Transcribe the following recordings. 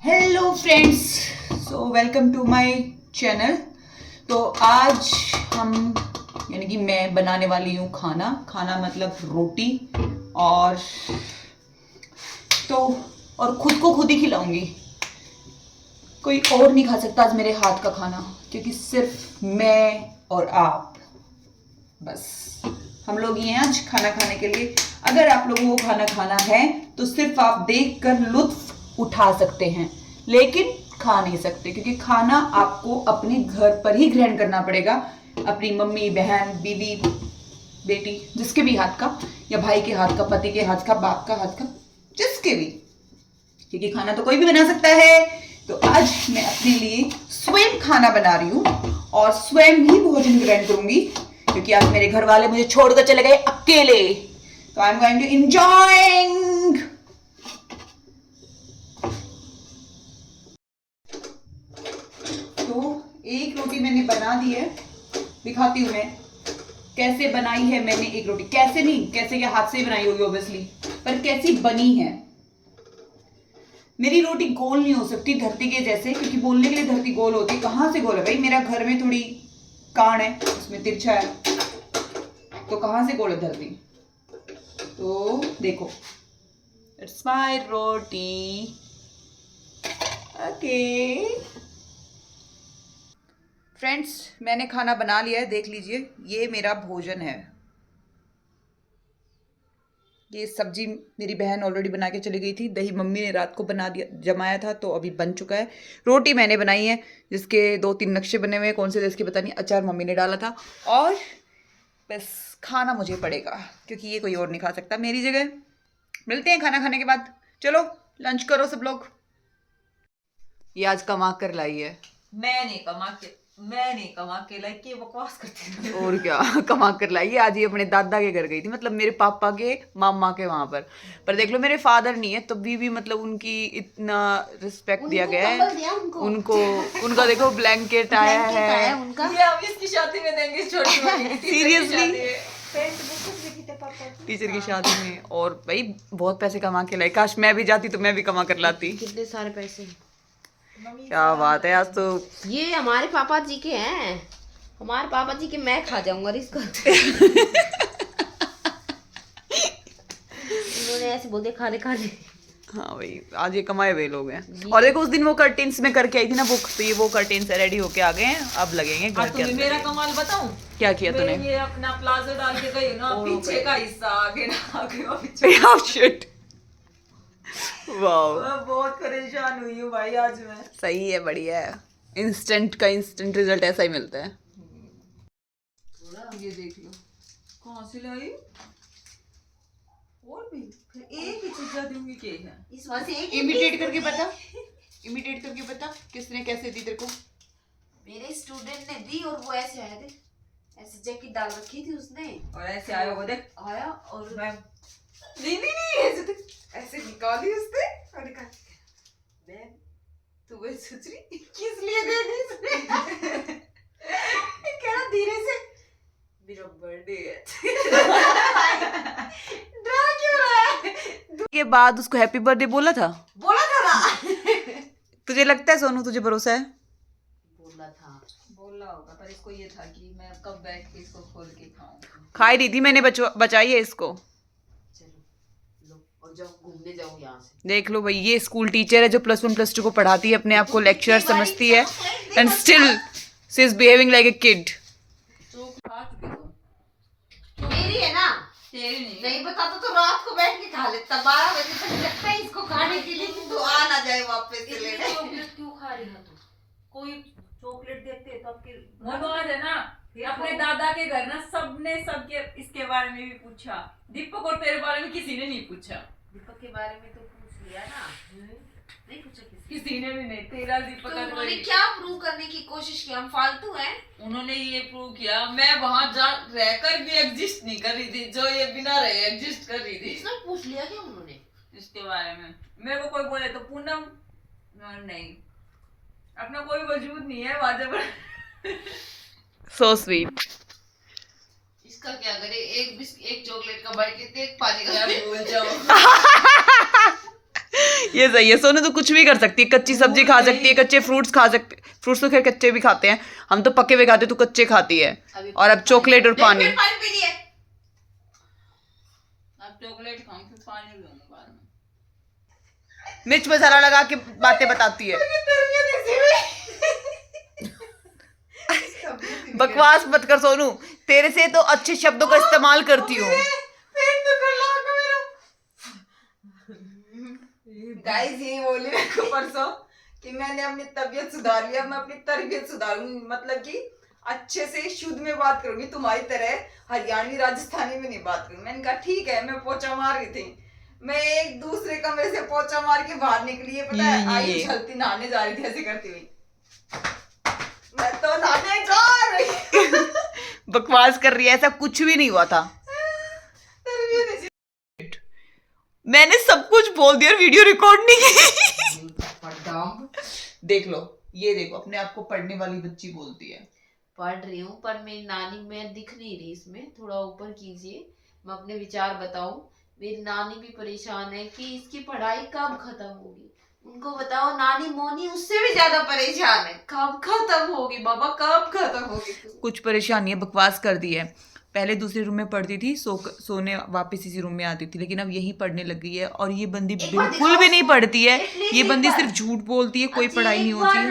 Hello friends, so welcome to my channel. तो आज हम यानी कि मैं बनाने वाली हूँ खाना मतलब रोटी और और खुद को खुद ही खिलाऊंगी। कोई और नहीं खा सकता आज मेरे हाथ का खाना, क्योंकि सिर्फ मैं और आप, बस हम लोग ही हैं आज खाना खाने के लिए। अगर आप लोगों को खाना है तो सिर्फ आप देखकर लुत्फ उठा सकते हैं, लेकिन खा नहीं सकते, क्योंकि खाना आपको अपने घर पर ही ग्रहण करना पड़ेगा, अपनी मम्मी, बहन, बीवी, बेटी, जिसके भी हाथ का, या भाई के हाथ का, पति के हाथ का, बाप का हाथ का, जिसके भी, क्योंकि खाना तो कोई भी बना सकता है। तो आज मैं अपने लिए स्वयं खाना बना रही हूँ और स्वयं ही भोजन ग्रहण करूंगी, क्योंकि आज मेरे घर वाले मुझे छोड़कर चले गए अकेले। तो I am going to enjoying. तो एक रोटी मैंने बना दी है, दिखाती हूं मैं कैसे बनाई है मैंने एक रोटी। कैसे नहीं, कैसे क्या हाथ से ही बनाई होगी ऑब्वियसली, पर कैसी बनी है। मेरी रोटी गोल नहीं हो सकती धरती के जैसे, क्योंकि बोलने के लिए धरती गोल होती है। कहां से गोल है भाई, मेरा घर में थोड़ी कान है, उसमें तिरछा है, तो कहां से गोल है धरती। तो देखो, it's my roti. Okay friends, मैंने खाना बना लिया है, देख लीजिए, ये मेरा भोजन है। ये सब्जी मेरी बहन ऑलरेडी बना के चली गई थी, दही मम्मी ने रात को बना दिया, जमाया था, तो अभी बन चुका है। रोटी मैंने बनाई है, जिसके 2-3 नक्शे बने हुए हैं, कौन से देश के पता नहीं। अचार मम्मी ने डाला था, और बस खाना मुझे पड़ेगा, क्योंकि ये कोई और नहीं खा सकता मेरी जगह। मिलते हैं खाना खाने के बाद। चलो लंच करो सब लोग। ये आज कमा कर लाई है। मैं नहीं कमा के लाई के बकवास करती हूँ। और क्या कमा कर लाई है। आज ये अपने दादा के घर गई थी, मतलब मेरे पापा के मामा के वहां पर देख लो, मेरे फादर नहीं है, तभी भी मतलब उनकी इतना रिस्पेक्ट दिया गया है उनको। उनका देखो ब्लैंकेट आया है उनका। ये हम इसकी शादी में देंगे, छोटी वाली सीरियसली टीचर की शादी में। और भाई बहुत पैसे कमा के लाई, काश मैं भी जाती तो मैं भी कमा कर लाती। कितने सारे पैसे। क्या बात है, आज तो ये हमारे पापा जी के हैं, हमारे पापा जी के। मैं खा जाऊंगा इसको। उन्होंने ऐसे बोल दिया खाने खाने। हाँ भाई, आज ये कमाए हुए लोग हैं। और देखो, उस दिन वो कर्टेन्स में करके आई थी ना बुक, तो ये वो कर्टेन्स रेडी होके आ गए हैं, अब लगेंगे घर के अंदर। मेरा कमाल बताऊं क्या किया तूने? ये अपना प्लाजो डाल के गई ना, पीछे का हिस्सा आगे ना आगे और पीछे। शिट, वाओ, मैं बहुत परेशान हुई हूँ भाई आज मैं। सही है, बढ़िया है। इंस्टेंट का इंस्टेंट रिजल्ट ऐसा ही मिलता है। ये देख लो कहाँ से लाई, और भी फिर एक ही चीज दूंगी के है इस वजह से एक इमिटेट करके बता, इमिटेट करके बता किसने कैसे दी तेरे को। मेरे स्टूडेंट ने दी, और वो ऐसे आया थे, ऐसे जैकेट डाल रखी थी उसने, और ऐसे आया वो देख आया और मैं नहीं ऐसे देख, ऐसे निकाली उसने और निकाल मैं तू वही सोच रही किस लिए दे दी इसने। कह रहा धीरे से मेरा बर्थडे है। डरा क्यों रहा है? के बाद उसको हैप्पी बर्थडे बोला था ना। तुझे लगता है सोनू, तुझे भरोसा है? बोला होगा, पर इसको ये था कि मैं कब बैठ के इसको खोल के खाऊं। खाई रही थी मैंने, बचाई है इसको। और जाओ घूमने जाओ यहाँ से। देख लो भाई, ये स्कूल टीचर है जो +1 +2 को पढ़ाती है, अपने आप को लेक्चरर समझती है, and still she is behaving like a kid. मेरी है ना, तेरी नहीं बताता तो रात को बैठ के खा लेता, 12 बजे तक लगता है इसको खाने के लिए कि तू आ ना जाए वापस से लेने। चॉकलेट क्यों खा रही है तू? कोई चॉकलेट देते तो आपके मनोज है ना, अपने दादा के घर ना सबने सबके इसके बारे में भी पूछा, दीपक और तेरे बारे में किसी ने नहीं पूछा। दीपक के बारे में तो पूछ लिया ना, नहीं पूछा किसी ने भी नहीं, तेरा दीपक तो का उन्होंने क्या प्रूव करने की कोशिश की हम फालतू हैं? उन्होंने ये प्रूव किया मैं वहां जा रहकर भी एग्जिस्ट नहीं कर रही थी, जो ये बिना रहे एग्जिस्ट कर रही थी। इसने पूछ लिया क्या उन्होंने इसके बारे में? मेरे को कोई बोले तो पूनम नहीं, अपना कोई वजूद नहीं है वाजब। So sweet. इसका क्या करे, एक चॉकलेट का बढ़ के 1 पानी का भूल जाओ। ये सही है। सोनू तो कुछ भी कर सकती है, कच्ची सब्जी खा सकती है, कच्चे फ्रूट्स खा सकती है। फ्रूट्स तो खैर कच्चे भी खाते हैं, हम तो पके हुए खाते, तू कच्चे खाती है। और अब चॉकलेट और पानी। पानी पी लिए। अब चॉकलेट खाऊं फिर पानी पीऊंगा बाद में। मिर्च मसाला लगा के बातें बताती है। बकवास मत कर सोनू, तेरे से तो अच्छे शब्दों का इस्तेमाल करती हूँ। गाइस ये बोली मेरे को परसों कि मैंने अपनी तबीयत सुधार लिया, मैं अपनी तरबियत सुधारूंगी, मतलब कि अच्छे से शुद्ध में बात करूंगी, तुम्हारी तरह हरियाणवी राजस्थानी में नहीं बात करूंगी। मैंने कहा ठीक है। मैं पोछा मार रही थी, मैं एक दूसरे कमरे से पोछा मार के बाहर निकली, पता है आई झलती नहाने जा रही थी ऐसे करती हुई, मैं तो नहाने जा रही। बकवास कर रही है, ऐसा कुछ भी नहीं हुआ था। मैंने सब कुछ बोल दिया, वीडियो रिकॉर्ड नहीं की। देख लो, ये देखो, अपने आप को पढ़ने वाली बच्ची बोलती है। पढ़ रही हूँ पर मेरी नानी मैं दिख नहीं रही इसमें, थोड़ा ऊपर कीजिए, मैं अपने विचार बताऊं। मेरी नानी भी परेशान है कि इसकी पढ़ाई कब खत्म होगी। उनको बताओ, नानी मोनी उससे भी ज्यादा परेशान है, कब खत्म होगी बाबा, कब खत्म होगी। कुछ परेशानी है, बकवास कर दी है। पहले दूसरे रूम में पढ़ती थी, सोने वापस इसी रूम में आती थी, लेकिन अब यही पढ़ने लग गई है। और ये बंदी बिल्कुल भी नहीं पढ़ती है, ये बंदी सिर्फ झूठ बोलती है, कोई पढ़ाई नहीं होती है।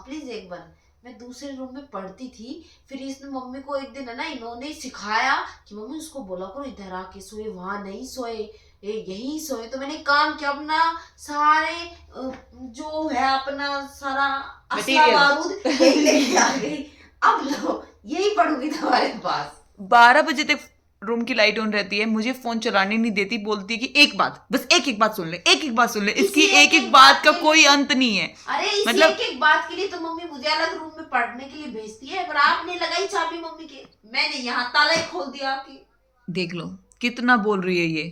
प्लीज एक बार, मैं दूसरे रूम में पढ़ती थी, फिर इसने मम्मी को एक दिन है ना, इन्होंने सिखाया कि मम्मी उसको बोला करो इधर आके सोए, वहां नहीं सोए, यही सोए। तो मैंने काम किया, अपना सारे जो है अपना सारा असला बारूद यही लेके आ गई। अब लो यही पढ़ूंगी तुम्हारे पास। 12 बजे तक रूम की लाइट ऑन रहती है, मुझे फोन चलाने नहीं देती, बोलती है कि एक बात, बस एक बात सुन ले, एक बात सुन ले। इसकी एक बात का कोई अंत नहीं है। अरे इस मतलब एक बात के लिए तो मम्मी मुझे अलग रूम में पढ़ने के लिए भेजती है, पर आपने लगाई चाबी मम्मी के, मैंने यहाँ ताला ही खोल दिया आपकी। देख लो कितना बोल रही है ये।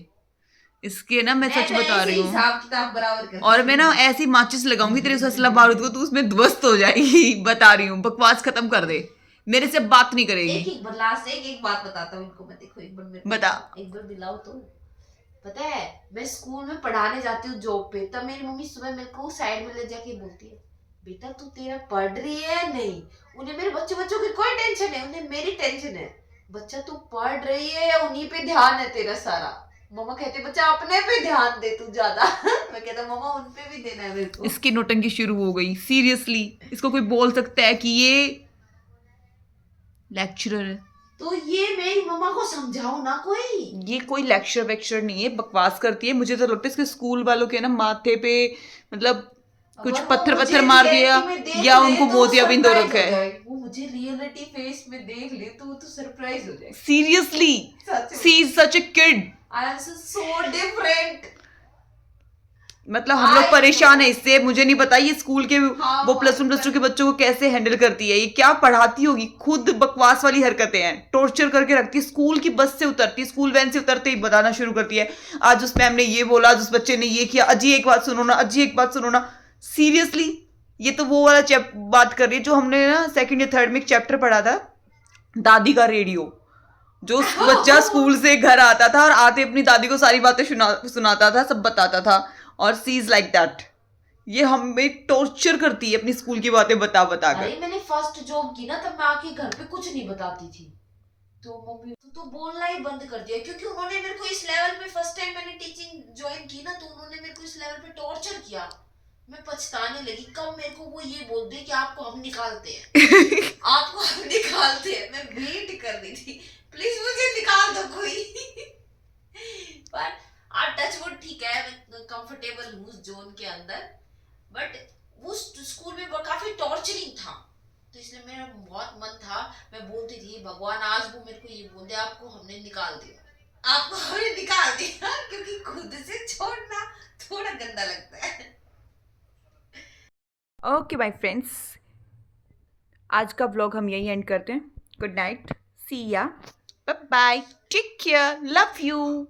इसके ना मैं सच बता रही हूँ, हिसाब किताब बराबर और मैं ना ऐसी माचिस लगाऊंगी तेरे असला बारूद को, तू उसमें ध्वस्त हो जाएगी। बता रही हूँ, बकवास खत्म कर दे, मेरे से बात नहीं करेगी। एक बार लास्ट एक बात बताता हूँ इनको मैं, देखो एक बार मेरे बता, एक बार दिलाओ तो। पता है मैं स्कूल में पढ़ाने जाती हूँ जॉब पे, तब मेरी मम्मी सुबह मेरे को साइड में ले जाके बोलती है, बेटा तू तेरा पढ़ रही है या नहीं। उन्हें मेरे बच्चों की कोई टेंशन है, उन्हें मेरी टेंशन है। बच्चा तू पढ़ रही है या उन्हीं पे ध्यान है तेरा सारा। मम्मा कहते बच्चा अपने पे ध्यान दे तू ज्यादा। मैं कहता मम्मा उन पे भी देना है मेरे को। इसकी नौटंकी शुरू हो गई। सीरियसली इसको कोई बोल सकता है कि ये लेक्चरर है? तो ये मेरी मम्मा को समझाओ ना कोई। ये कोई लेक्चर वेक्चर नहीं है, बकवास करती है। मुझे तो लगता है इसके स्कूल वालों के ना माथे पे मतलब कुछ पत्थर मार दिया या उनको मोतियाबिंद हो रखा है। वो मुझे रियलिटी फेस में देख ले तो सरप्राइज हो जाए। Seriously she is such a kid. I am so different. मतलब हम लोग परेशान है इससे। मुझे नहीं पता ये स्कूल के वो +1 +2 के बच्चों को कैसे हैंडल करती है, ये क्या पढ़ाती होगी। खुद बकवास वाली हरकतें हैं, टॉर्चर करके रखती है। स्कूल की बस से उतरती है, स्कूल वैन से उतरते ही बताना शुरू करती है, आज उस मैम ने ये बोला, आज उस बच्चे ने ये किया, अजी एक बात सुनो ना, अजी एक बात सुनो ना। सीरियसली ये तो वो वाला बात कर रही है जो हमने ना 2nd या 3rd में एक चैप्टर पढ़ा था, दादी का रेडियो। जो बच्चा स्कूल से घर आता था और आते अपनी दादी को सारी बातें सुनाता था, सब बताता था। और सी इज लाइक दैट। ये हमें टॉर्चर करती है अपनी स्कूल की बातें बता कर। अरे मैंने फर्स्ट जॉब की ना, तब मैं आके घर पे कुछ नहीं बताती थी, तो मम्मी तो बोलना ही बंद कर दिया, क्योंकि उन्होंने मेरे को इस लेवल पे, फर्स्ट टाइम मैंने टीचिंग ज्वाइन की ना, तो उन्होंने मेरे को इस लेवल पे टॉर्चर किया। मैं पछताने लगी कब मेरे को वो ये बोल दे कि आपको हम निकालते हैं। आपको हम निकालते हैं। मैं वेट कर रही थी, प्लीज मुझे निकाल दो कोई। पर टच वुड ठीक है, मैं कंफर्टेबल हूँ उस जोन के अंदर, बट उस स्कूल में काफी टॉर्चरिंग था, तो इसलिए मेरा बहुत मन था, मैं बोलती थी भगवान आज वो मेरे को ये बोल दे आपको हमने निकाल दिया, आपको हमने निकाल दिया, क्योंकि खुद से छोड़ना थोड़ा गंदा लगता है। ओके बाय फ्रेंड्स, आज का व्लॉग हम यही एंड करते हैं। Good night, see ya, bye bye, take care, love you.